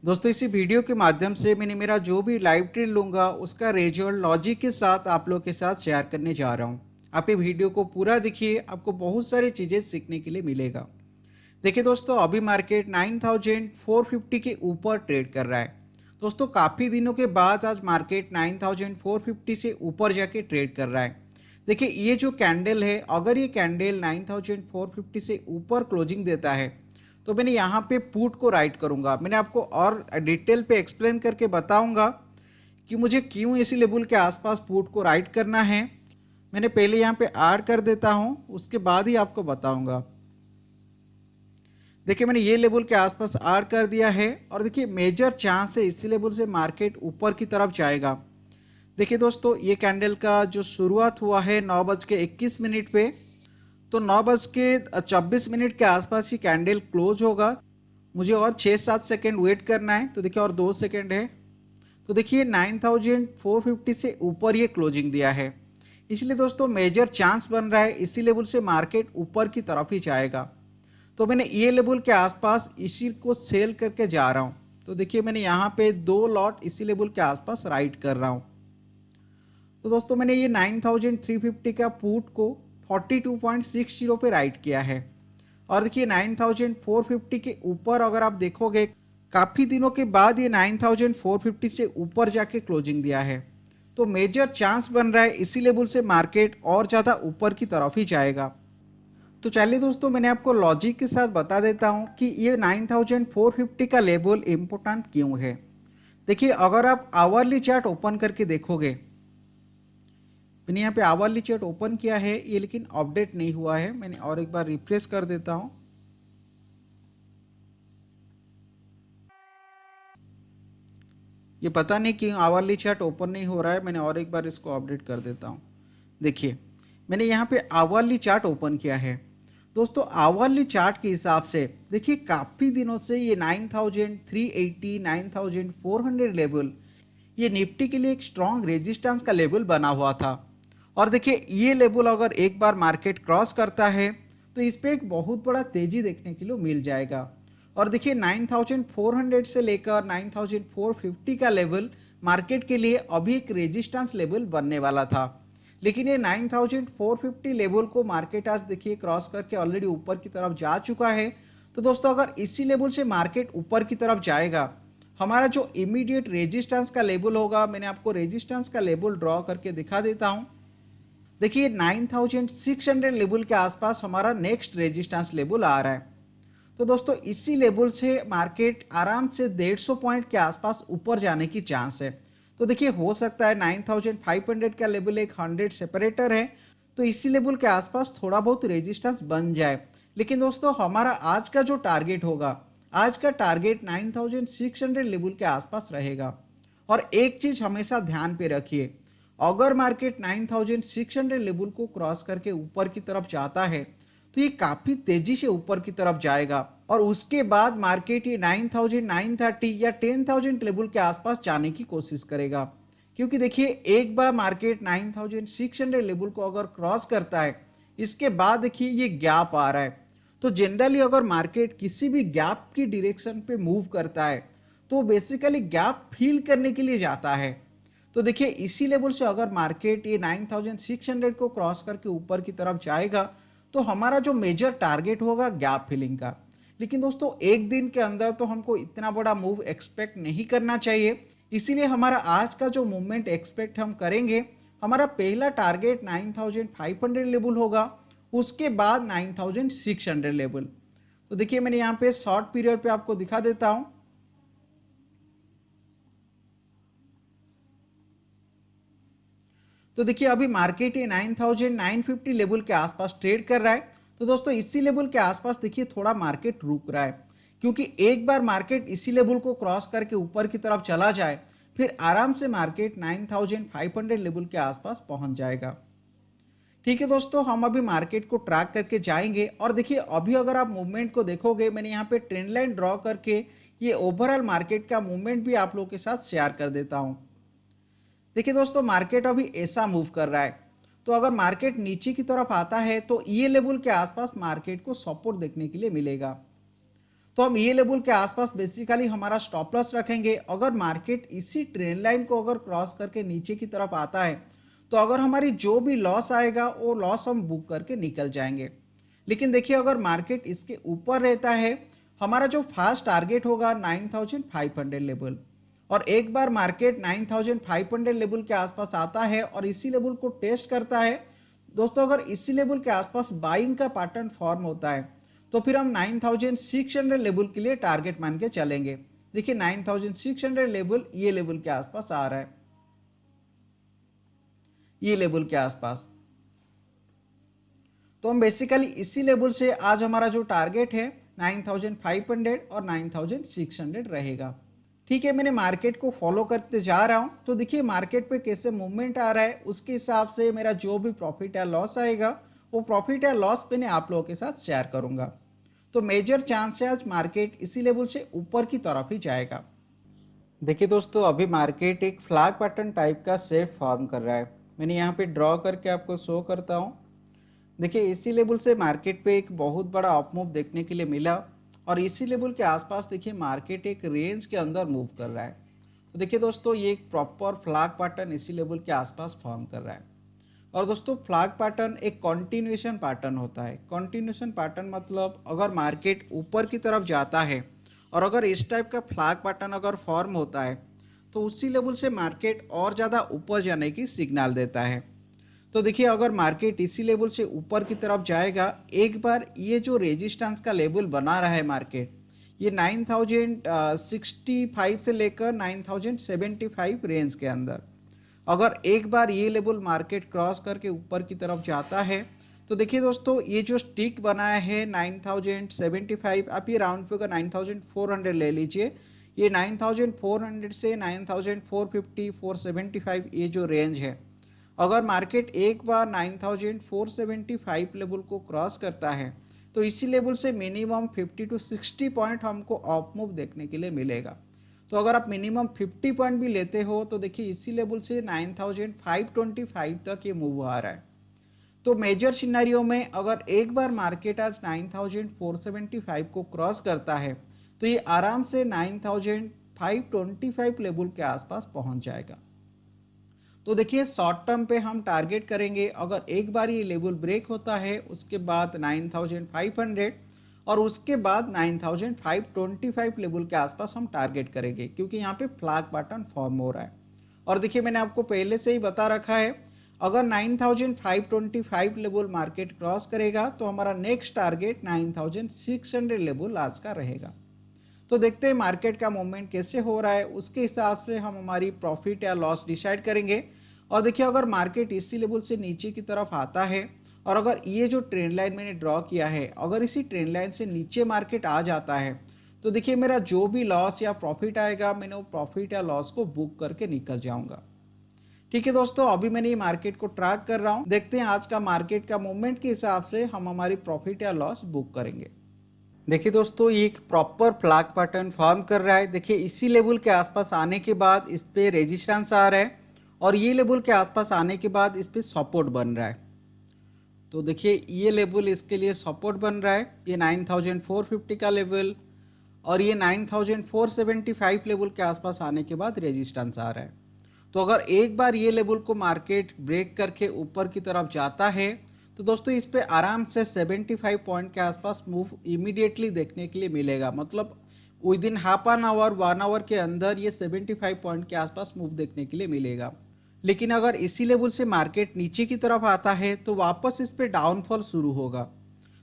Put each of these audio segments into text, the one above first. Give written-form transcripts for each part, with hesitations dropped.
दोस्तों इसी वीडियो के माध्यम से मैंने मेरा जो भी लाइव ट्रेड लूँगा उसका रिजल्ट लॉजिक के साथ आप लोग के साथ शेयर करने जा रहा हूँ। आप ये वीडियो को पूरा देखिए, आपको बहुत सारी चीज़ें सीखने के लिए मिलेगा। देखिए दोस्तों, अभी मार्केट 9450 के ऊपर ट्रेड कर रहा है। दोस्तों काफ़ी दिनों के बाद आज मार्केट 9450 से ऊपर जाके ट्रेड कर रहा है। देखिए ये जो कैंडल है, अगर ये कैंडल 9450 से ऊपर क्लोजिंग देता है तो मैंने यहाँ पे पुट को राइट करूँगा। मैंने आपको और डिटेल पे एक्सप्लेन करके बताऊँगा कि मुझे क्यों इसी लेवल के आसपास पुट को राइट करना है। मैंने पहले यहाँ पे ऐड कर देता हूँ, उसके बाद ही आपको बताऊँगा। देखिए मैंने ये लेवल के आसपास ऐड कर दिया है और देखिए मेजर चांस है इसी लेवल से मार्केट ऊपर की तरफ जाएगा। देखिए दोस्तों, ये कैंडल का जो शुरुआत हुआ है 9:21 पे, तो 9:24 के आसपास ही कैंडल क्लोज होगा। मुझे और 6-7 सेकेंड वेट करना है, तो देखिए और 2 सेकेंड है। तो देखिए 9450 से ऊपर ये क्लोजिंग दिया है, इसलिए दोस्तों मेजर चांस बन रहा है इसी लेवल से मार्केट ऊपर की तरफ ही जाएगा। तो मैंने ये लेवल के आसपास इसी को सेल करके जा रहा हूँ। तो देखिए मैंने यहाँ पे 2 लॉट इसी लेवल के आसपास राइट कर रहा हूँ। तो दोस्तों मैंने ये 9350 का पुट को 42.60 पे राइट किया है। और देखिए 9450 के ऊपर अगर आप देखोगे, काफ़ी दिनों के बाद ये 9450 से ऊपर जाके क्लोजिंग दिया है। तो मेजर चांस बन रहा है इसी लेवल से मार्केट और ज़्यादा ऊपर की तरफ ही जाएगा। तो चलिए दोस्तों, मैंने आपको लॉजिक के साथ बता देता हूँ कि ये 9450 का लेवल इम्पोर्टेंट क्यों है। देखिए अगर आप आवरली चार्ट ओपन करके देखोगे, मैंने यहाँ पे आवरली चार्ट ओपन किया है ये, लेकिन अपडेट नहीं हुआ है। मैंने और एक बार रिफ्रेश कर देता हूँ। ये पता नहीं क्यों आवरली चार्ट ओपन नहीं हो रहा है। मैंने और एक बार इसको अपडेट कर देता हूँ। देखिए मैंने यहाँ पे आवरली चार्ट ओपन किया है। दोस्तों आवरली चार्ट के हिसाब से देखिए काफ़ी दिनों से ये 9380 9400 लेवल, ये निफ्टी के लिए एक स्ट्रॉन्ग रेजिस्टेंस का लेवल बना हुआ था। और देखिए ये लेवल अगर एक बार मार्केट क्रॉस करता है तो इस पर एक बहुत बड़ा तेजी देखने के लिए मिल जाएगा। और देखिए 9400 से लेकर 9450 का लेवल मार्केट के लिए अभी एक रेजिस्टेंस लेवल बनने वाला था, लेकिन ये 9450 लेवल को मार्केट आज देखिए क्रॉस करके ऑलरेडी ऊपर की तरफ जा चुका है। तो दोस्तों अगर इसी लेवल से मार्केट ऊपर की तरफ जाएगा, हमारा जो इमीडिएट रेजिस्टेंस का लेवल होगा, मैंने आपको रेजिस्टेंस का लेवल ड्रॉ करके दिखा देता हूं। देखिए 9600 लेवल के आसपास हमारा नेक्स्ट रेजिस्टेंस लेवल आ रहा है। तो दोस्तों इसी लेवल से मार्केट आराम से 150 पॉइंट के आसपास ऊपर जाने की चांस है। तो देखिए हो सकता है 9500 का लेवल एक 100 सेपरेटर है, तो इसी लेवल के आसपास थोड़ा बहुत रेजिस्टेंस बन जाए। लेकिन दोस्तों हमारा आज का जो टारगेट होगा, आज का टारगेट 9600 लेवल के आसपास रहेगा। और एक चीज हमेशा ध्यान पे रखिए, अगर मार्केट 9600 लेवल को क्रॉस करके ऊपर की तरफ जाता है तो ये काफी तेजी से ऊपर की तरफ जाएगा और उसके बाद मार्केट ये 9930 या 10000 लेवल के आसपास जाने की कोशिश करेगा। क्योंकि देखिए एक बार मार्केट 9600 लेवल को अगर क्रॉस करता है, इसके बाद देखिए ये गैप आ रहा है। तो जनरली अगर मार्केट किसी भी गैप की डायरेक्शन पे मूव करता है तो बेसिकली गैप फील करने के लिए जाता है। तो देखिए इसी लेवल से अगर मार्केट ये 9600 को क्रॉस करके ऊपर की तरफ जाएगा तो हमारा जो मेजर टारगेट होगा गैप फिलिंग का। लेकिन दोस्तों एक दिन के अंदर तो हमको इतना बड़ा मूव एक्सपेक्ट नहीं करना चाहिए, इसीलिए हमारा आज का जो मूवमेंट एक्सपेक्ट हम करेंगे, हमारा पहला टारगेट 9500 लेवल होगा, उसके बाद 9600 लेवल। तो देखिए मैंने यहाँ पे शॉर्ट पीरियड पे आपको दिखा देता हूँ। तो देखिए अभी मार्केट ये 9950 लेवल के आसपास ट्रेड कर रहा है। तो दोस्तों इसी लेवल के आसपास देखिए थोड़ा मार्केट रुक रहा है, क्योंकि एक बार मार्केट इसी लेवल को क्रॉस करके ऊपर की तरफ चला जाए फिर आराम से मार्केट 9500 लेवल के आसपास पहुंच जाएगा। ठीक है दोस्तों, हम अभी मार्केट को ट्रैक करके जाएंगे और देखिए अभी अगर आप मूवमेंट को देखोगे, मैंने यहाँ पे ट्रेंड लाइन ड्रॉ करके ये ओवरऑल मार्केट का मूवमेंट भी आप लोगों के साथ शेयर कर देता हूँ। देखिए दोस्तों मार्केट अभी ऐसा मूव कर रहा है, तो अगर मार्केट नीचे की तरफ आता है तो ये लेवल के आसपास मार्केट को सपोर्ट देखने के लिए मिलेगा। तो हम ये लेवल के आसपास बेसिकली हमारा स्टॉप लॉस रखेंगे। अगर मार्केट इसी ट्रेंड लाइन को अगर क्रॉस करके नीचे की तरफ आता है तो अगर हमारी जो भी लॉस आएगा वो लॉस हम बुक करके निकल जाएंगे। लेकिन देखिए अगर मार्केट इसके ऊपर रहता है, हमारा जो फास्ट टारगेट होगा 9500 लेवल, और एक बार मार्केट 9500 लेवल के आसपास आता है और इसी लेवल को टेस्ट करता है दोस्तों, अगर इसी लेवल के आसपास बाइंग का पैटर्न फॉर्म होता है तो फिर हम 9600 लेवल के लिए टारगेट मान के चलेंगे। देखिए 9600 लेवल ये लेवल के आसपास आ रहा है, ये लेवल के आसपास। तो हम बेसिकली इसी लेवल से आज हमारा जो टारगेट है 9500 और 9600 रहेगा। ठीक है, मैंने मार्केट को फॉलो करते जा रहा हूं, तो देखिए मार्केट पे कैसे मूवमेंट आ रहा है उसके हिसाब से मेरा जो भी प्रॉफिट या लॉस आएगा वो प्रॉफिट या लॉस मैंने आप लोगों के साथ शेयर करूंगा। तो मेजर चांस है आज मार्केट इसी लेवल से ऊपर की तरफ ही जाएगा। देखिए दोस्तों अभी मार्केट एक फ्लैग पैटर्न टाइप का शेप फॉर्म कर रहा है। मैंने यहाँ पे ड्रॉ करके आपको शो करता हूँ। देखिए इसी लेवल से मार्केट पे एक बहुत बड़ा अप मूव देखने के लिए मिला और इसी लेवल के आसपास देखिए मार्केट एक रेंज के अंदर मूव कर रहा है। तो देखिए दोस्तों ये एक प्रॉपर फ्लैग पैटर्न इसी लेवल के आसपास फॉर्म कर रहा है। और दोस्तों फ्लैग पैटर्न एक कॉन्टिन्यूएशन पैटर्न होता है। कॉन्टिन्यूएशन पैटर्न मतलब अगर मार्केट ऊपर की तरफ जाता है और अगर इस टाइप का फ्लैग पैटर्न अगर फॉर्म होता है तो उसी लेवल से मार्केट और ज़्यादा ऊपर जाने की सिग्नल देता है। तो देखिए अगर मार्केट इसी लेवल से ऊपर की तरफ जाएगा, एक बार ये जो रेजिस्टेंस का लेवल बना रहा है मार्केट, ये 9065 से लेकर 9075 रेंज के अंदर, अगर एक बार ये लेवल मार्केट क्रॉस करके ऊपर की तरफ जाता है तो देखिए दोस्तों ये जो स्टिक बनाया है 9075, आप ये राउंड फिगर 9400 ले लीजिए, ये 9400 से 9450 475 ये जो रेंज है, अगर मार्केट एक बार 9475 लेवल को क्रॉस करता है तो इसी लेवल से मिनिमम 50 to 60 पॉइंट हमको अप मूव देखने के लिए मिलेगा। तो अगर आप मिनिमम 50 पॉइंट भी लेते हो तो देखिए इसी लेवल से 9525 तक ये मूव आ रहा है। तो मेजर सिनेरियो में अगर एक बार मार्केट आज 9475 को क्रॉस करता है तो ये आराम से 9525 लेवल के आसपास पहुंच जाएगा। तो देखिए शॉर्ट टर्म पे हम टारगेट करेंगे, अगर एक बार ये लेवल ब्रेक होता है उसके बाद 9500 और उसके बाद 9525 लेवल के आसपास हम टारगेट करेंगे, क्योंकि यहाँ पे फ्लैग पैटर्न फॉर्म हो रहा है। और देखिए मैंने आपको पहले से ही बता रखा है, अगर 9525 लेवल मार्केट क्रॉस करेगा तो हमारा नेक्स्ट टारगेट 9600 लेवल आज का रहेगा। तो देखते हैं मार्केट का मूवमेंट कैसे हो रहा है, उसके हिसाब से हम हमारी प्रॉफिट या लॉस डिसाइड करेंगे। और देखिए अगर मार्केट इसी लेवल से नीचे की तरफ आता है और अगर ये जो ट्रेंड लाइन मैंने ड्रॉ किया है अगर इसी ट्रेंड लाइन से नीचे मार्केट आ जाता है तो देखिए मेरा जो भी लॉस या प्रॉफिट आएगा मैंने वो प्रॉफिट या लॉस को बुक करके निकल जाऊंगा। ठीक है दोस्तों, अभी मैंने ये मार्केट को ट्रैक कर रहा हूँ, देखते हैं आज का मार्केट का मूवमेंट के हिसाब से हम हमारी प्रॉफिट या लॉस बुक करेंगे। देखिए दोस्तों ये एक प्रॉपर फ्लैग पैटर्न फॉर्म कर रहा है। देखिए इसी लेवल के आसपास आने के बाद इस पे रेजिस्टेंस आ रहा है और ये लेवल के आसपास आने के बाद इस पे सपोर्ट बन रहा है। तो देखिए ये लेवल इसके लिए सपोर्ट बन रहा है, ये 9450 का लेवल, और ये 9475 लेवल के आसपास आने के बाद रेजिस्टेंस आ रहा है। तो अगर एक बार ये लेवल को मार्केट ब्रेक करके ऊपर की तरफ जाता है तो दोस्तों इस पे आराम से 75 पॉइंट के आसपास मूव इमीडिएटली देखने के लिए मिलेगा, मतलब within half an hour 1 hour के अंदर ये 75 पॉइंट के आसपास मूव देखने के लिए मिलेगा। लेकिन अगर इसी लेवल से मार्केट नीचे की तरफ आता है तो वापस इस पे डाउनफॉल शुरू होगा।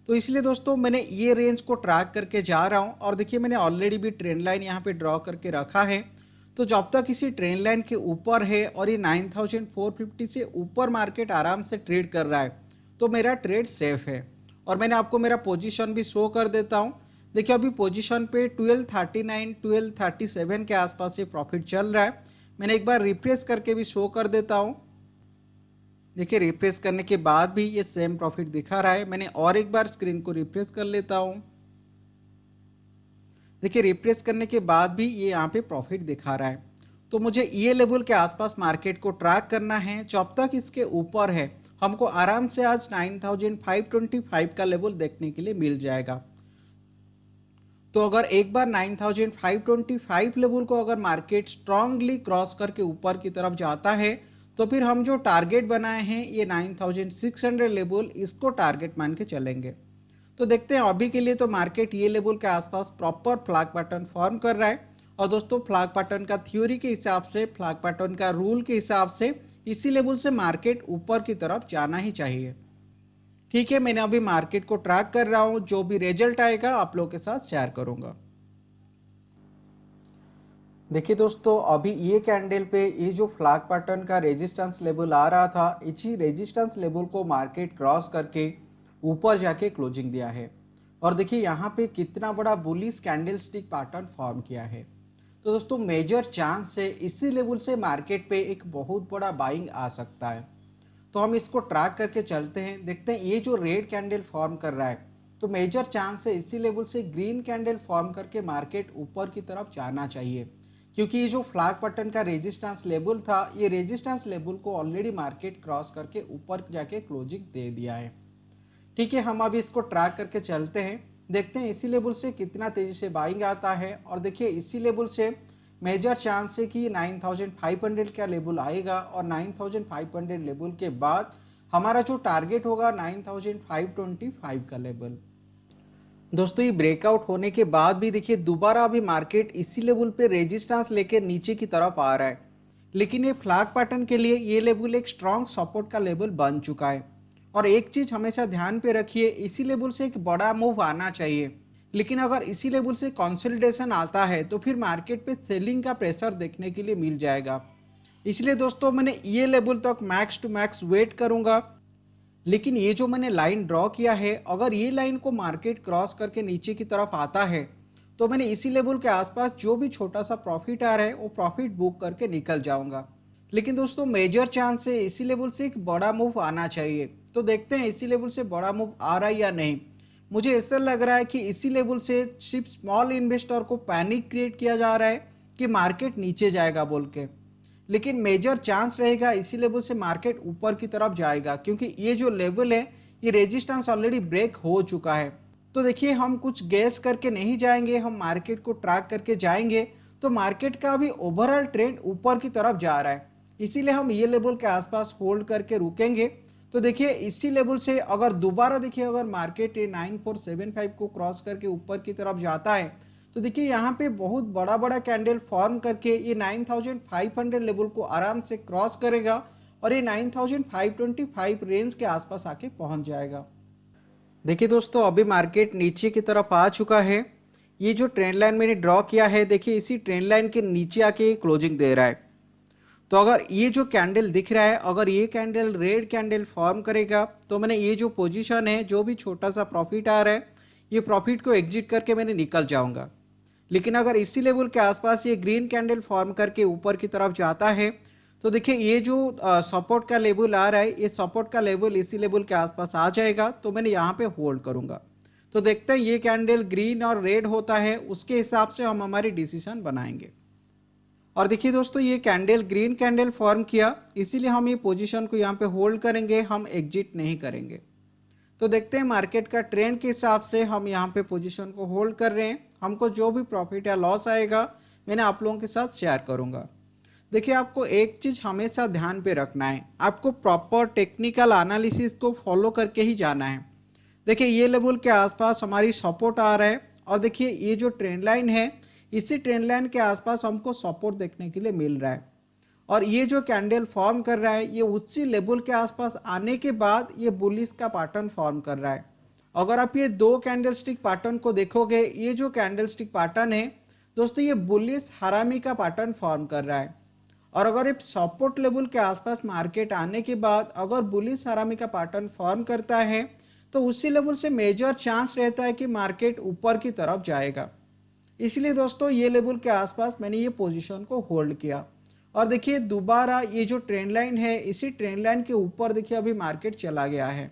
तो इसलिए दोस्तों मैंने ये रेंज को ट्रैक करके जा रहा हूँ और देखिए मैंने ऑलरेडी भी ट्रेंड लाइन यहाँ पे ड्रॉ करके रखा है। तो जब तक इसी ट्रेंड लाइन के ऊपर है और ये 9450 से ऊपर मार्केट आराम से ट्रेड कर रहा है तो मेरा ट्रेड सेफ है। और मैंने आपको मेरा पोजीशन भी शो कर देता हूँ। देखिए अभी पोजीशन पे 1239 1237 के आसपास ये प्रॉफिट चल रहा है। मैंने एक बार रिफ्रेश करके भी शो कर देता हूँ। देखिए रिफ्रेश करने के बाद भी ये सेम प्रॉफिट दिखा रहा है। मैंने और एक बार स्क्रीन को रिफ्रेश कर लेता हूँ। देखिए रिफ्रेश करने के बाद भी ये यहाँ पे प्रॉफिट दिखा रहा है। तो मुझे ये लेवल के आसपास मार्केट को ट्रैक करना है, जब तक इसके ऊपर है हमको आराम से आज 9525 का लेवल देखने के लिए मिल जाएगा। तो अगर एक बार 9525 लेवल को अगर मार्केट स्ट्रांगली क्रॉस करके ऊपर की तरफ जाता है तो फिर हम जो टारगेट बनाए हैं ये 9600 लेवल, इसको टारगेट मान के चलेंगे। तो देखते हैं अभी के लिए तो मार्केट ये लेवल के आसपास प्रॉपर फ्लैग पैटर्न फॉर्म कर रहा है। और दोस्तों फ्लैग पैटर्न का थ्योरी के हिसाब से, फ्लैग पैटर्न का रूल के हिसाब से इसी लेवल से मार्केट ऊपर की तरफ जाना ही चाहिए। ठीक है, मैंने अभी मार्केट को ट्रैक कर रहा हूं, जो भी रिजल्ट आएगा आप लोगों के साथ शेयर करूंगा। देखिए दोस्तों, अभी ये कैंडल पे ये जो फ्लैग पैटर्न का रेजिस्टेंस लेवल आ रहा था, इसी रेजिस्टेंस लेवल को मार्केट क्रॉस करके ऊपर जाके क्लोजिंग दिया है। और देखिए यहाँ पे कितना बड़ा bullish candle stick pattern form किया है। तो दोस्तों मेजर चांस है इसी लेवल से मार्केट पे एक बहुत बड़ा बाइंग आ सकता है। तो हम इसको ट्रैक करके चलते हैं, देखते हैं ये जो रेड कैंडल फॉर्म कर रहा है तो मेजर चांस है इसी लेवल से ग्रीन कैंडल फॉर्म करके मार्केट ऊपर की तरफ जाना चाहिए, क्योंकि ये जो फ्लैग पैटर्न का रेजिस्टेंस लेवल था, ये रेजिस्टेंस लेवल को ऑलरेडी मार्केट क्रॉस करके ऊपर जाके क्लोजिंग दे दिया है। ठीक है, हम अभी इसको ट्रैक करके चलते हैं, देखते हैं इसी लेवल से कितना तेजी से बाइंग आता है। और देखिए इसी लेवल से मेजर चांस है कि 9500 का लेवल आएगा और 9500 लेवल के बाद हमारा जो टारगेट होगा 9525 का लेवल। दोस्तों ये ब्रेकआउट होने के बाद भी देखिए दोबारा अभी मार्केट इसी लेवल पे रेजिस्टेंस लेके नीचे की तरफ आ रहा है, लेकिन ये फ्लैग पैटर्न के लिए ये लेवल एक स्ट्रॉन्ग सपोर्ट का लेवल बन चुका है। और एक चीज हमेशा ध्यान पे रखिए, इसी लेवल से एक बड़ा मूव आना चाहिए, लेकिन अगर इसी लेवल से कंसोलिडेशन आता है तो फिर मार्केट पे सेलिंग का प्रेशर देखने के लिए मिल जाएगा। इसलिए दोस्तों मैंने ये लेवल तक मैक्स टू मैक्स वेट करूंगा, लेकिन ये जो मैंने लाइन ड्रॉ किया है, अगर ये लाइन को मार्केट क्रॉस करके नीचे की तरफ आता है तो मैंने इसी लेवल के आसपास जो भी छोटा सा प्रॉफिट आ रहा है वो प्रॉफिट बुक करके निकल जाऊंगा। लेकिन दोस्तों मेजर चांस है इसी लेवल से एक बड़ा मूव आना चाहिए, तो देखते हैं इसी लेवल से बड़ा मूव आ रहा है या नहीं। मुझे ऐसा लग रहा है कि इसी लेवल से सिर्फ स्मॉल इन्वेस्टर को पैनिक क्रिएट किया जा रहा है कि मार्केट नीचे जाएगा बोल के, लेकिन मेजर चांस रहेगा इसी लेवल से मार्केट ऊपर की तरफ जाएगा, क्योंकि ये जो लेवल है ये रेजिस्टेंस ऑलरेडी ब्रेक हो चुका है। तो देखिए हम कुछ गैस करके नहीं जाएंगे, हम मार्केट को ट्रैक करके जाएंगे। तो मार्केट का भी ओवरऑल ट्रेंड ऊपर की तरफ जा रहा है, इसीलिए हम ये लेवल के आसपास होल्ड करके रुकेंगे। तो देखिए इसी लेवल से अगर दोबारा देखिए अगर मार्केट 9475 को क्रॉस करके ऊपर की तरफ जाता है तो देखिए यहाँ पे बहुत बड़ा बड़ा कैंडल फॉर्म करके ये 9500 लेवल को आराम से क्रॉस करेगा और ये 9525 रेंज के आसपास आके पहुंच जाएगा। देखिए दोस्तों अभी मार्केट नीचे की तरफ आ चुका है। ये जो ट्रेंड लाइन मैंने ड्रॉ किया है, देखिए इसी ट्रेंड लाइन के नीचे आके क्लोजिंग दे रहा है। तो अगर ये जो कैंडल दिख रहा है, अगर ये कैंडल रेड कैंडल फॉर्म करेगा तो मैंने ये जो पोजीशन है, जो भी छोटा सा प्रॉफिट आ रहा है, ये प्रॉफिट को एग्जिट करके मैंने निकल जाऊंगा। लेकिन अगर इसी लेवल के आसपास ये ग्रीन कैंडल फॉर्म करके ऊपर की तरफ जाता है तो देखिए ये जो सपोर्ट का लेवल आ रहा है, ये सपोर्ट का लेवल इसी लेवल के आसपास आ जाएगा, तो मैंने यहाँ पे होल्ड करूंगा। तो देखते हैं ये कैंडल ग्रीन और रेड होता है, उसके हिसाब से हम हमारी डिसीजन बनाएंगे। और देखिए दोस्तों ये कैंडल ग्रीन कैंडल फॉर्म किया, इसीलिए हम ये पोजीशन को यहाँ पे होल्ड करेंगे, हम एग्जिट नहीं करेंगे। तो देखते हैं मार्केट का ट्रेंड के हिसाब से हम यहाँ पे पोजीशन को होल्ड कर रहे हैं। हमको जो भी प्रॉफिट या लॉस आएगा मैंने आप लोगों के साथ शेयर करूंगा। देखिए आपको एक चीज हमेशा ध्यान पे रखना है, आपको प्रॉपर टेक्निकल एनालिसिस को फॉलो करके ही जाना है। देखिए ये लेवल के आसपास हमारी सपोर्ट आ रहा है और देखिए ये जो ट्रेंड लाइन है, इसी ट्रेंड लाइन के आसपास हमको सपोर्ट देखने के लिए मिल रहा है। और ये जो कैंडल फॉर्म कर रहा है, ये उसी लेवल के आसपास आने के बाद ये बुलिश का पैटर्न फॉर्म कर रहा है। अगर आप ये दो कैंडलस्टिक पैटर्न को देखोगे, ये जो कैंडलस्टिक पैटर्न है दोस्तों, ये बुलिश हरामी का पैटर्न फॉर्म कर रहा है। और अगर एक सपोर्ट लेवल के आसपास मार्केट आने के बाद अगर बुलिश हरामी का पैटर्न फॉर्म करता है तो उसी लेवल से मेजर चांस रहता है कि मार्केट ऊपर की तरफ जाएगा। इसलिए दोस्तों ये लेवल के आसपास मैंने ये पोजीशन को होल्ड किया। और देखिए दोबारा ये जो ट्रेंड लाइन है, इसी ट्रेंड लाइन के ऊपर देखिए अभी मार्केट चला गया है,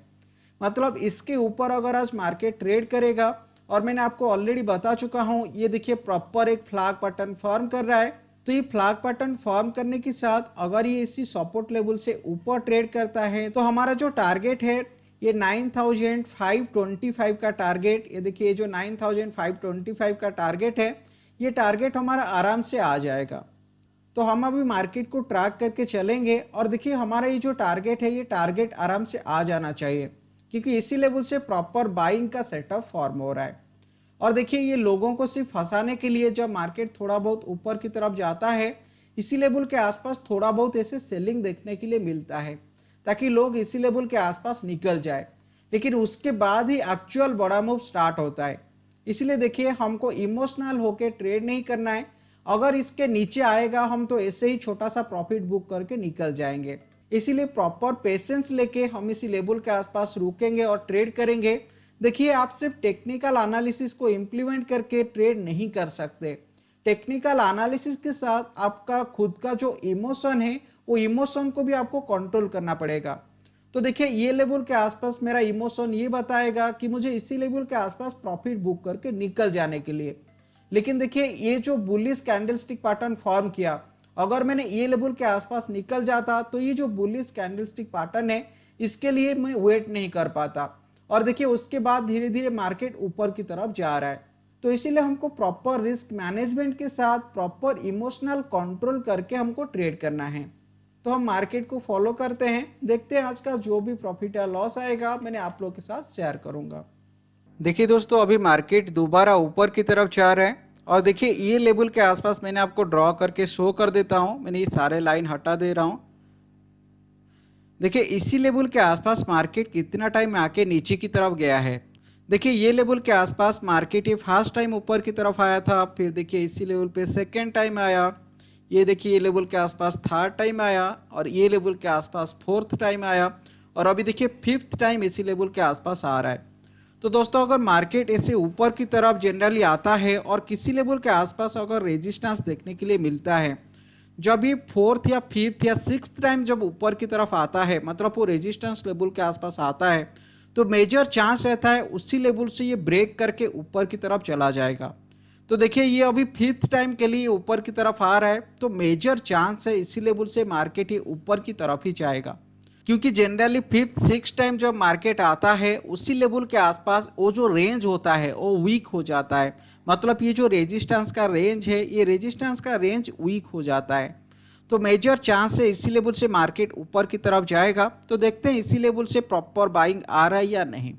मतलब इसके ऊपर अगर आज मार्केट ट्रेड करेगा, और मैंने आपको ऑलरेडी बता चुका हूं, ये देखिए प्रॉपर एक फ्लैग पैटर्न फॉर्म कर रहा है। तो ये फ्लैग पैटर्न फॉर्म करने के साथ अगर ये इसी सपोर्ट लेवल से ऊपर ट्रेड करता है तो हमारा जो टारगेट है ये 9525 का टारगेट, ये देखिए ये जो 9525 का टारगेट है, ये टारगेट हमारा आराम से आ जाएगा। तो हम अभी मार्केट को ट्रैक करके चलेंगे और देखिए हमारा ये जो टारगेट है, ये टारगेट आराम से आ जाना चाहिए, क्योंकि इसी लेवल से प्रॉपर बाइंग का सेटअप फॉर्म हो रहा है। और देखिए ये लोगों को सिर्फ फंसाने के लिए जब मार्केट थोड़ा बहुत ऊपर की तरफ जाता है, इसी लेवल के आसपास थोड़ा बहुत ऐसे सेलिंग देखने के लिए मिलता है, ताकि लोग इसी लेवल के आसपास निकल जाए, लेकिन उसके बाद ही एक्चुअल बड़ा मूव स्टार्ट होता है। इसलिए देखिए हमको इमोशनल होकर ट्रेड नहीं करना है। अगर इसके नीचे आएगा हम तो ऐसे ही छोटा सा प्रॉफिट बुक करके निकल जाएंगे। इसीलिए प्रॉपर पेशेंस लेके हम इसी लेवल के आसपास रुकेंगे और ट्रेड करेंगे। देखिए आप सिर्फ टेक्निकल एनालिसिस को इम्प्लीमेंट करके ट्रेड नहीं कर सकते। टेक्निकल एनालिसिस के साथ आपका खुद का जो इमोशन है, वो इमोशन को भी आपको कंट्रोल करना पड़ेगा। तो देखिए ये लेवल के आसपास मेरा इमोशन ये बताएगा कि मुझे इसी लेवल के आसपास प्रॉफिट बुक करके निकल जाने के लिए। लेकिन देखिए ये जो बुलिश कैंडलस्टिक पैटर्न फॉर्म किया, अगर मैंने ये लेवल के आसपास निकल जाता तो ये जो बुलिश कैंडलस्टिक पैटर्न है, इसके लिए मैं वेट नहीं कर पाता। और देखिए उसके बाद धीरे धीरे मार्केट ऊपर की तरफ जा रहा है। तो इसीलिए हमको प्रॉपर रिस्क मैनेजमेंट के साथ प्रॉपर इमोशनल कंट्रोल करके हमको ट्रेड करना है। तो हम मार्केट को फॉलो करते हैं, देखते हैं आज का जो भी प्रॉफिट या लॉस आएगा मैंने आप लोगों के साथ शेयर करूंगा। देखिए दोस्तों अभी मार्केट दोबारा ऊपर की तरफ जा रहा है और देखिए ये लेवल के आसपास मैंने आपको ड्रॉ करके शो कर देता हूं। मैंने ये सारे लाइन हटा दे रहा हूं। देखिए इसी लेवल के आसपास मार्केट कितना टाइम आके नीचे की तरफ गया है। देखिए ये लेवल के आसपास मार्केट ये फर्स्ट टाइम ऊपर की तरफ आया था, फिर देखिए इसी लेवल पे सेकेंड टाइम आया, ये देखिए ये लेवल के आसपास थर्ड टाइम आया और ये लेवल के आसपास फोर्थ टाइम आया और अभी देखिए फिफ्थ टाइम इसी लेवल के आसपास आ रहा है। तो दोस्तों अगर मार्केट ऐसे ऊपर की तरफ जनरली आता है और किसी लेवल के आसपास अगर रेजिस्टेंस देखने के लिए मिलता है, जब ये फोर्थ या फिफ्थ या सिक्स्थ टाइम जब ऊपर की तरफ आता है, मतलब वो रेजिस्टेंस लेवल के आसपास आता है, तो मेजर चांस रहता है उसी लेवल से ये ब्रेक करके ऊपर की तरफ चला जाएगा। तो देखिए ये अभी फिफ्थ टाइम के लिए ऊपर की तरफ आ रहा है, तो मेजर चांस है इसी लेवल से मार्केट ये ऊपर की तरफ ही जाएगा, क्योंकि जनरली फिफ्थ सिक्स टाइम जब मार्केट आता है उसी लेवल के आसपास वो जो रेंज होता है वो वीक हो जाता है। मतलब ये जो रेजिस्टेंस का रेंज है, ये रेजिस्टेंस का रेंज वीक हो जाता है। तो मेजर चांस है इसी लेवल से मार्केट ऊपर की तरफ जाएगा। तो देखते हैं इसी लेवल से प्रॉपर बाइंग आ रहा है या नहीं।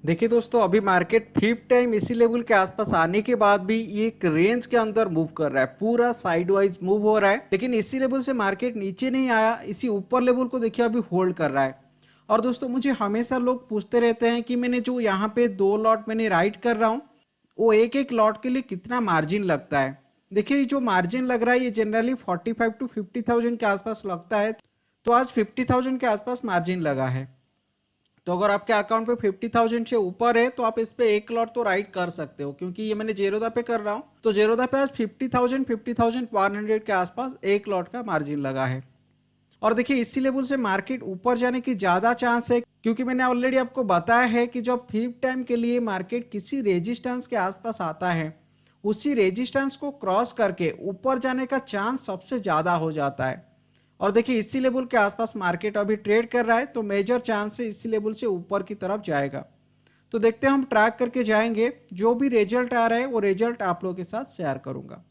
देखिए दोस्तों अभी मार्केट फिफ्थ टाइम इसी लेवल के आसपास आने के बाद भी ये एक रेंज के अंदर मूव कर रहा है, पूरा साइडवाइज मूव हो रहा है, लेकिन इसी लेवल से मार्केट नीचे नहीं आया, इसी ऊपर लेवल को देखिए अभी होल्ड कर रहा है। और दोस्तों मुझे हमेशा लोग पूछते रहते हैं कि मैंने जो यहाँ पे 2 लॉट मैंने राइट कर रहा हूँ, वो एक एक लॉट के लिए कितना मार्जिन लगता है। देखिए जो मार्जिन लग रहा है ये जनरली 45 to 50,000 के आसपास लगता है। तो आज 50,000 के आसपास मार्जिन लगा है। तो अगर आपके अकाउंट पे 50,000 से ऊपर है तो आप इस पे एक लॉट तो राइट कर सकते हो, क्योंकि ये मैंने जेरोदा पे कर रहा हूँ। तो जेरोदा पे आज 50,100 के आसपास एक लॉट का मार्जिन लगा है। और देखिए इसी लेवल से मार्केट ऊपर जाने की ज्यादा चांस है, क्योंकि मैंने ऑलरेडी आपको बताया है कि जब फिफ्थ टाइम के लिए मार्केट किसी रेजिस्टेंस के आसपास आता है, उसी रेजिस्टेंस को क्रॉस करके ऊपर जाने का चांस सबसे ज्यादा हो जाता है। और देखिए इसी लेवल के आसपास मार्केट अभी ट्रेड कर रहा है, तो मेजर चांस है इसी लेवल से ऊपर की तरफ जाएगा। तो देखते हैं, हम ट्रैक करके जाएंगे, जो भी रिजल्ट आ रहा है वो रिजल्ट आप लोगों के साथ शेयर करूंगा।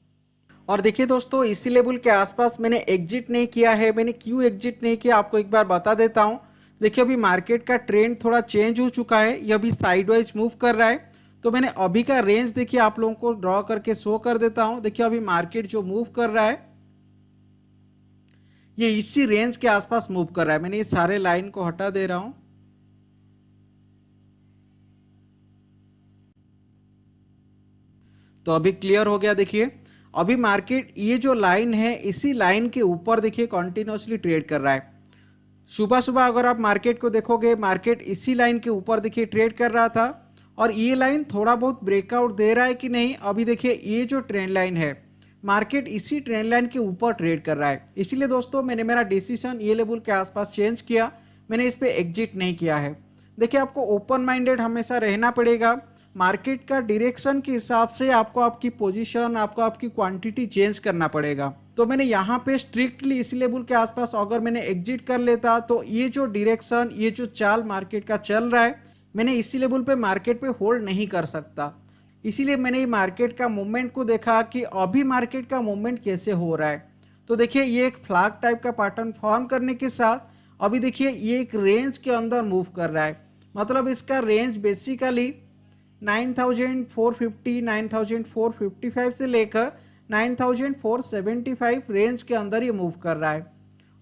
और देखिए दोस्तों इसी लेवल के आसपास मैंने एग्जिट नहीं किया है। मैंने क्यों एग्जिट नहीं किया आपको एक बार बता देता हूं। देखिए अभी मार्केट का ट्रेंड थोड़ा चेंज हो चुका है, ये अभी साइडवाइज मूव कर रहा है। तो मैंने अभी का रेंज देखिए आप लोगों को ड्रॉ करके शो कर देता हूं। देखिए अभी मार्केट जो मूव कर रहा है ये इसी रेंज के आसपास मूव कर रहा है। मैंने ये सारे लाइन को हटा दे रहा हूं। तो अभी क्लियर हो गया। देखिए अभी मार्केट ये जो लाइन है इसी लाइन के ऊपर देखिए कंटिन्यूअसली ट्रेड कर रहा है। सुबह सुबह अगर आप मार्केट को देखोगे, मार्केट इसी लाइन के ऊपर देखिए ट्रेड कर रहा था, और ये लाइन थोड़ा बहुत ब्रेकआउट दे रहा है कि नहीं। अभी देखिए ये जो ट्रेंड लाइन है, मार्केट इसी ट्रेंड लाइन के ऊपर ट्रेड कर रहा है। इसीलिए दोस्तों मैंने मेरा डिसीजन ये लेवल के आसपास चेंज किया, मैंने इस पर एग्जिट नहीं किया है। देखिए आपको ओपन माइंडेड हमेशा रहना पड़ेगा। मार्केट का डायरेक्शन के हिसाब से आपको आपकी पोजीशन, आपको आपकी क्वांटिटी चेंज करना पड़ेगा। तो मैंने यहाँ पे स्ट्रिक्टली इस लेवल के आसपास अगर मैंने एग्जिट कर लेता तो ये जो डायरेक्शन, ये जो चाल मार्केट का चल रहा है, मैंने इसी लेवल पे मार्केट पे होल्ड नहीं कर सकता। इसीलिए मैंने ये मार्केट का मूवमेंट को देखा कि अभी मार्केट का मूवमेंट कैसे हो रहा है। तो देखिए ये एक फ्लैग टाइप का पैटर्न फॉर्म करने के साथ अभी देखिए ये एक रेंज के अंदर मूव कर रहा है। मतलब इसका रेंज बेसिकली 9450, 9455 से लेकर 9475 रेंज के अंदर ये मूव कर रहा है।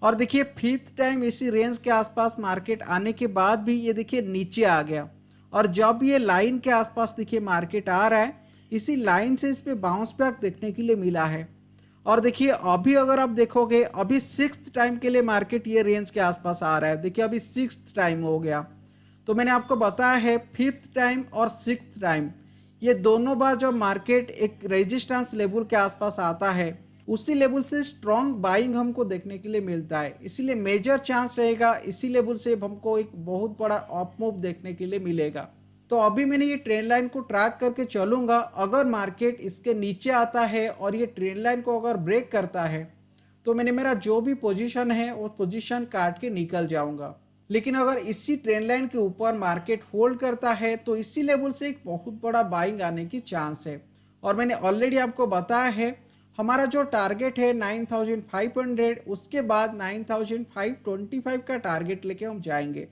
और देखिए फिफ्थ टाइम इसी रेंज के आसपास मार्केट आने के बाद भी ये देखिए नीचे आ गया। और जब ये लाइन के आसपास देखिए मार्केट आ रहा है, इसी लाइन से इस पे बाउंस बैक देखने के लिए मिला है। और देखिए अभी अगर आप देखोगे, अभी सिक्स्थ टाइम के लिए मार्केट ये रेंज के आसपास आ रहा है। देखिए अभी सिक्स्थ टाइम हो गया। तो मैंने आपको बताया है फिफ्थ टाइम और सिक्स्थ टाइम, ये दोनों बार जब मार्केट एक रेजिस्टेंस लेवल के आसपास आता है, उसी लेवल से स्ट्रॉन्ग बाइंग हमको देखने के लिए मिलता है। इसीलिए मेजर चांस रहेगा इसी लेवल से हमको एक बहुत बड़ा अप मूव देखने के लिए मिलेगा। तो अभी मैंने ये ट्रेंड लाइन को ट्रैक करके चलूंगा। अगर मार्केट इसके नीचे आता है और ये ट्रेंड लाइन को अगर ब्रेक करता है तो मैंने मेरा जो भी पोजीशन है वो पोजीशन काट के निकल जाऊंगा। लेकिन अगर इसी ट्रेंड लाइन के ऊपर मार्केट होल्ड करता है तो इसी लेवल से एक बहुत बड़ा बाइंग आने की चांस है। और मैंने ऑलरेडी आपको बताया है हमारा जो टारगेट है 9500, उसके बाद 9525 का टारगेट लेके हम जाएंगे।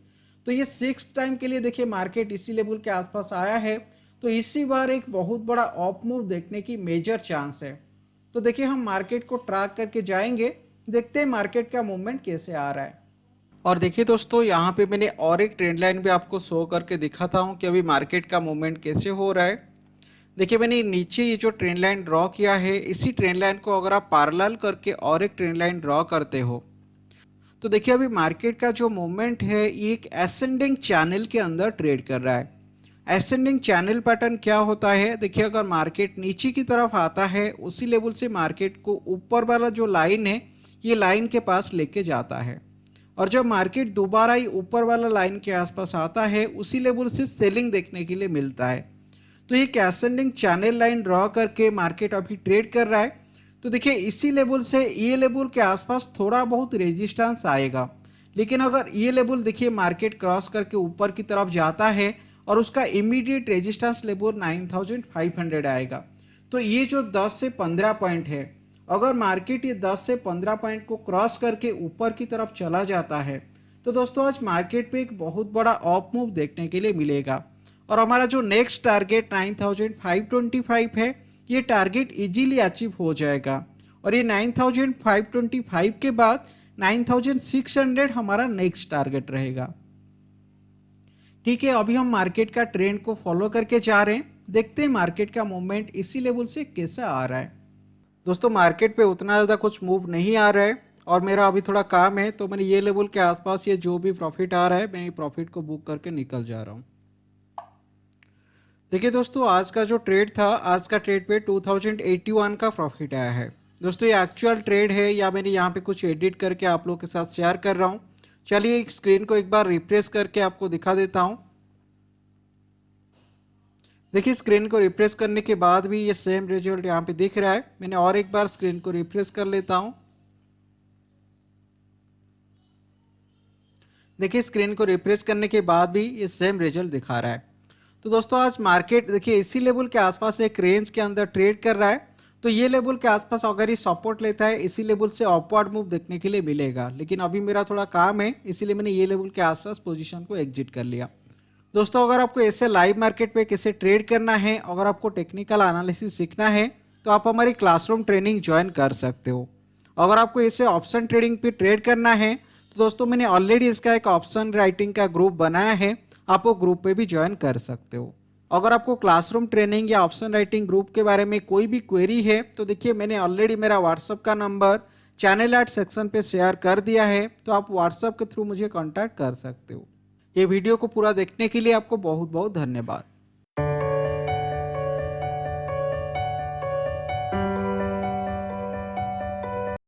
तो ये सिक्स टाइम के लिए देखिए मार्केट इसी लेवल के आसपास आया है, तो इसी बार एक बहुत बड़ा अप मूव देखने की मेजर चांस है। तो देखिए हम मार्केट को ट्रैक करके जाएंगे, देखते हैं मार्केट का मूवमेंट कैसे आ रहा है। और देखिए दोस्तों यहाँ पे मैंने और एक ट्रेंड लाइन भी आपको शो करके दिखाता हूँ कि अभी मार्केट का मूवमेंट कैसे हो रहा है। देखिए मैंने नीचे ये जो ट्रेंड लाइन ड्रॉ किया है, इसी ट्रेंड लाइन को अगर आप पैरेलल करके और एक ट्रेंड लाइन ड्रॉ करते हो तो देखिए अभी मार्केट का जो मूवमेंट है ये एक एसेंडिंग चैनल के अंदर ट्रेड कर रहा है। एसेंडिंग चैनल पैटर्न क्या होता है, देखिए अगर मार्केट नीचे की तरफ आता है उसी लेवल से मार्केट को ऊपर वाला जो लाइन है ये लाइन के पास लेके जाता है। और जब मार्केट दोबारा ही ऊपर वाला लाइन के आसपास आता है उसी लेवल से सेलिंग देखने के लिए मिलता है। तो ये एसेंडिंग चैनल लाइन ड्रॉ करके मार्केट अभी ट्रेड कर रहा है। तो देखिए इसी लेवल से ये लेवल के आसपास थोड़ा बहुत रेजिस्टेंस आएगा, लेकिन अगर ये लेवल देखिए मार्केट क्रॉस करके ऊपर की तरफ जाता है और उसका इमीडिएट रेजिस्टेंस लेवल 9500 आएगा। तो ये जो 10 से 15 पॉइंट है, अगर मार्केट ये 10 से 15 पॉइंट को क्रॉस करके ऊपर की तरफ चला जाता है तो दोस्तों आज मार्केट पे एक बहुत बड़ा अप मूव देखने के लिए मिलेगा। और हमारा जो नेक्स्ट टारगेट 9525 है, ये टारगेट इजीली अचीव हो जाएगा। और ये 9525 के बाद 9600 हमारा नेक्स्ट टारगेट रहेगा। ठीक है, अभी हम मार्केट का ट्रेंड को फॉलो करके जा रहे हैं, देखते हैं मार्केट का मूवमेंट इसी लेवल से कैसा आ रहा है। दोस्तों मार्केट पे उतना ज़्यादा कुछ मूव नहीं आ रहा है और मेरा अभी थोड़ा काम है, तो मैंने ये लेवल के आसपास ये जो भी प्रॉफिट आ रहा है मैं प्रॉफिट को बुक करके निकल जा रहा हूँ। देखिए दोस्तों आज का जो ट्रेड था, आज का ट्रेड पे 2081 का प्रॉफिट आया है। दोस्तों ये एक्चुअल ट्रेड है या मैंने यहाँ पे कुछ एडिट करके आप लोगों के साथ शेयर कर रहा हूँ। चलिए स्क्रीन को एक बार रिफ्रेश करके आपको दिखा देता हूँ। देखिए स्क्रीन को रिफ्रेश करने के बाद भी ये सेम रिजल्ट यहाँ पे दिख रहा है। मैंने और एक बार स्क्रीन को रिफ्रेश कर लेता हूँ। देखिए स्क्रीन को रिफ्रेश करने के बाद भी ये सेम रिजल्ट दिखा रहा है। तो दोस्तों आज मार्केट देखिए इसी लेवल के आसपास एक रेंज के अंदर ट्रेड कर रहा है। तो ये लेवल के आसपास अगर ये सपोर्ट लेता है इसी लेवल से अपवर्ड मूव देखने के लिए मिलेगा, लेकिन अभी मेरा थोड़ा काम है इसीलिए मैंने ये लेवल के आसपास पोजीशन को एग्जिट कर लिया। दोस्तों अगर आपको ऐसे लाइव मार्केट पे कैसे ट्रेड करना है, अगर आपको टेक्निकल एनालिसिस सीखना है तो आप हमारी क्लासरूम ट्रेनिंग ज्वाइन कर सकते हो। अगर आपको ऐसे ऑप्शन ट्रेडिंग पे ट्रेड करना है तो दोस्तों मैंने ऑलरेडी इसका एक ऑप्शन राइटिंग का ग्रुप बनाया है, आप वो ग्रुप पे भी ज्वाइन कर सकते हो। अगर आपको क्लासरूम ट्रेनिंग या ऑप्शन राइटिंग ग्रुप के बारे में कोई भी क्वेरी है तो देखिए मैंने ऑलरेडी मेरा व्हाट्सअप का नंबर चैनल ऐड सेक्शन पे शेयर कर दिया है, तो आप व्हाट्सअप के थ्रू मुझे कांटेक्ट कर सकते हो। ये वीडियो को पूरा देखने के लिए आपको बहुत बहुत धन्यवाद।